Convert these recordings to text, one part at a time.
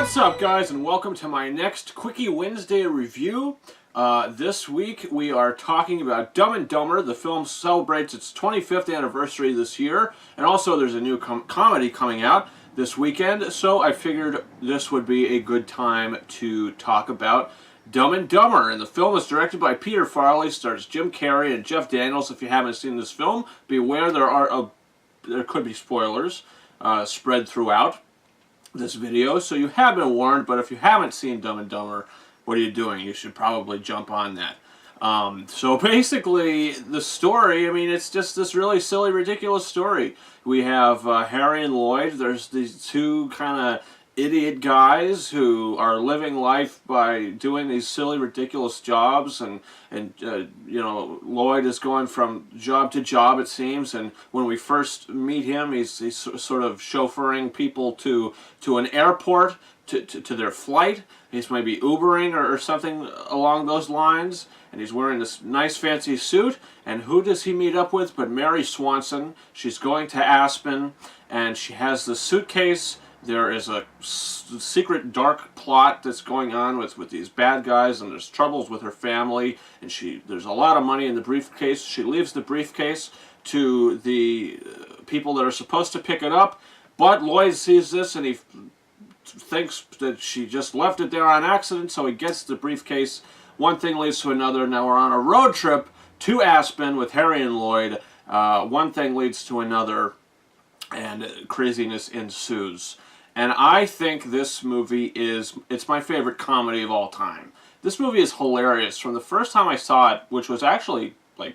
What's up, guys, and welcome to my next Quickie Wednesday review. This week we are talking about Dumb and Dumber. The film celebrates its 25th anniversary this year, and also there's a new comedy coming out this weekend, so I figured this would be a good time to talk about Dumb and Dumber. And the film is directed by Peter Farrelly, stars Jim Carrey and Jeff Daniels. If you haven't seen this film, beware there could be spoilers spread throughout this video, so you have been warned. But if you haven't seen Dumb and Dumber, what are you doing? You should probably jump on that. So basically, the story, I mean, it's just this really silly, ridiculous story. We have Harry and Lloyd. There's these two kind of idiot guys who are living life by doing these silly, ridiculous jobs, and you know, Lloyd is going from job to job, it seems. And when we first meet him, he's sort of chauffeuring people to an airport to their flight. He's maybe Ubering or something along those lines, and he's wearing this nice fancy suit. And who does he meet up with but Mary Swanson? She's going to Aspen, and she has the suitcase. There is a secret dark plot that's going on with these bad guys, and there's troubles with her family, and there's a lot of money in the briefcase. She leaves the briefcase to the people that are supposed to pick it up, but Lloyd sees this and he thinks that she just left it there on accident, so he gets the briefcase. One thing leads to another. Now we're on a road trip to Aspen with Harry and Lloyd. One thing leads to another, and craziness ensues. And I think this movie it's my favorite comedy of all time. This movie is hilarious. From the first time I saw it, which was actually like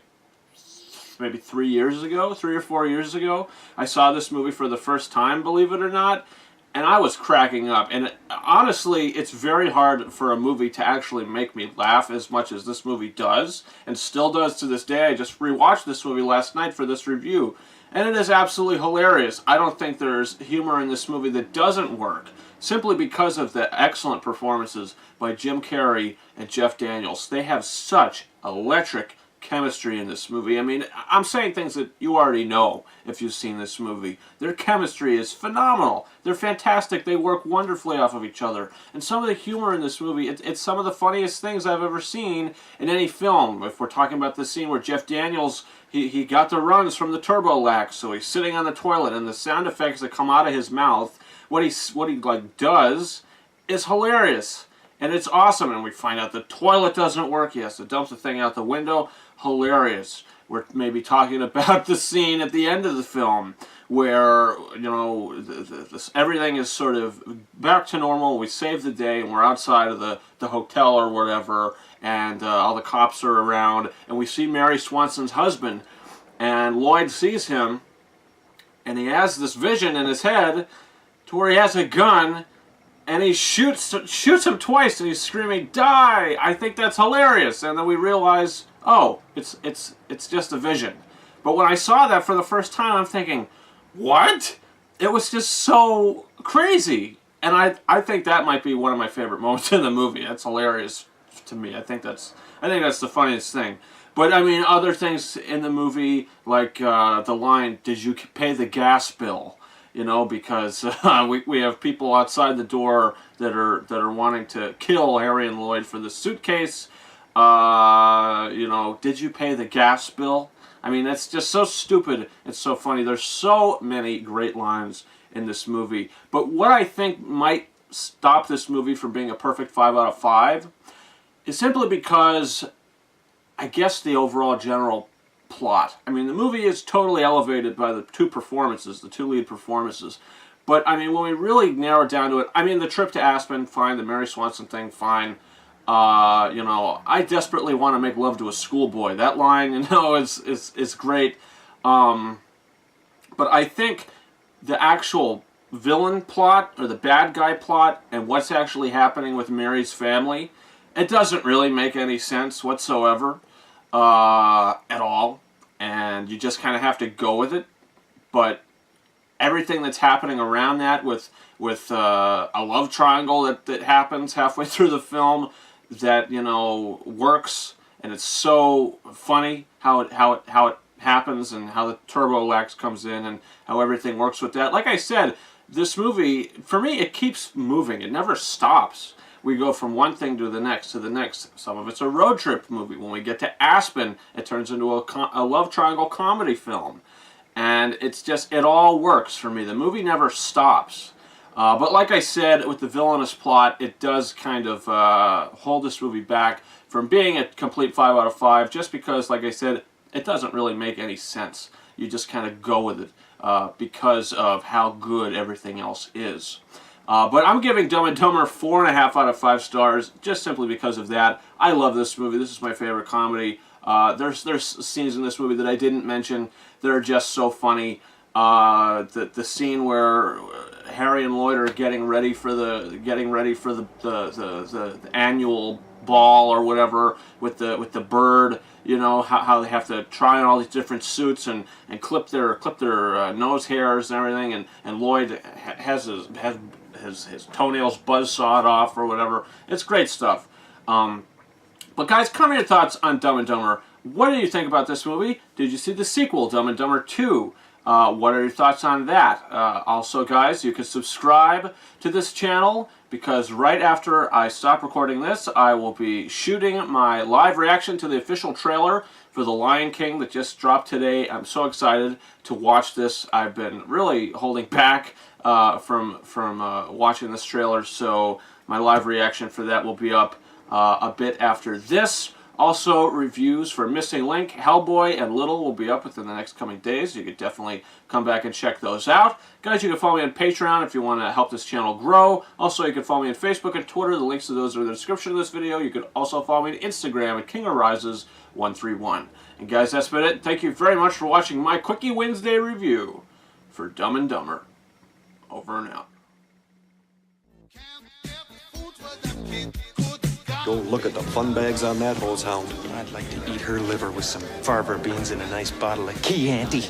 maybe 3 or 4 years ago, I saw this movie for the first time, believe it or not, and I was cracking up. And honestly, it's very hard for a movie to actually make me laugh as much as this movie does, and still does to this day. I just rewatched this movie last night for this review, and it is absolutely hilarious. I don't think there's humor in this movie that doesn't work, simply because of the excellent performances by Jim Carrey and Jeff Daniels. They have such electric chemistry in this movie. I mean, I'm saying things that you already know if you've seen this movie. Their chemistry is phenomenal. They're fantastic. They work wonderfully off of each other. And some of the humor in this movie, it's some of the funniest things I've ever seen in any film. If we're talking about the scene where Jeff Daniels, he got the runs from the turbo lax, so he's sitting on the toilet, and the sound effects that come out of his mouth, what he like does is hilarious. And it's awesome. And we find out the toilet doesn't work. He has to dump the thing out the window. Hilarious. We're maybe talking about the scene at the end of the film where, you know, everything is sort of back to normal. We save the day, and we're outside of the hotel or whatever, and all the cops are around, and we see Mary Swanson's husband, and Lloyd sees him, and he has this vision in his head to where he has a gun, and he shoots him twice, and he's screaming, "Die!" I think that's hilarious. And then we realize, oh, it's just a vision. But when I saw that for the first time, I'm thinking, what? It was just so crazy. And I think that might be one of my favorite moments in the movie. That's hilarious to me. I think that's the funniest thing. But I mean, other things in the movie, like the line, "Did you pay the gas bill?" You know, because we have people outside the door that are wanting to kill Harry and Lloyd for the suitcase. You know, "Did you pay the gas bill?" I mean, that's just so stupid. It's so funny. There's so many great lines in this movie. But what I think might stop this movie from being a perfect 5 out of 5 is simply because, I guess, the overall general plot. I mean, the movie is totally elevated by the two lead performances. But, I mean, when we really narrow it down to it, I mean, the trip to Aspen, fine. The Mary Swanson thing, fine. You know, "I desperately want to make love to a schoolboy." That line, you know, is great. But I think the actual villain plot, or the bad guy plot, and what's actually happening with Mary's family, it doesn't really make any sense whatsoever. At all, and you just kind of have to go with it. But everything that's happening around that, with a love triangle that happens halfway through the film, that, you know, works, and it's so funny how it happens, and how the turbo lax comes in, and how everything works with that. Like I said, this movie, for me, it keeps moving. It never stops. We go from one thing to the next to the next. Some of it's a road trip movie. When we get to Aspen, it turns into a love triangle comedy film. And it's just, it all works for me. The movie never stops. But like I said, with the villainous plot, it does kind of hold this movie back from being a complete 5 out of 5, just because, like I said, it doesn't really make any sense. You just kind of go with it because of how good everything else is. But I'm giving Dumb and Dumber 4.5 out of 5 stars, just simply because of that. I love this movie. This is my favorite comedy. There's scenes in this movie that I didn't mention that are just so funny. The scene where Harry and Lloyd are getting ready for the annual ball or whatever with the bird, you know, how they have to try on all these different suits and clip their nose hairs and everything, and Lloyd has his toenails buzzsawed off or whatever. It's great stuff. But guys, comment your thoughts on Dumb and Dumber. What did you think about this movie? Did you see the sequel, Dumb and Dumber 2? What are your thoughts on that? Also, guys, you can subscribe to this channel, because right after I stop recording this, I will be shooting my live reaction to the official trailer for The Lion King that just dropped today. I'm so excited to watch this. I've been really holding back from watching this trailer, so my live reaction for that will be up a bit after this. Also, reviews for Missing Link, Hellboy, and Little will be up within the next coming days. You could definitely come back and check those out. Guys, you can follow me on Patreon if you want to help this channel grow. Also, you can follow me on Facebook and Twitter. The links to those are in the description of this video. You can also follow me on Instagram at KingOfRises131. And guys, that's been it. Thank you very much for watching my Quickie Wednesday review for Dumb and Dumber. Over and out. Go look at the fun bags on that hose hound. I'd like to eat her liver with some farver beans and a nice bottle of Chianti.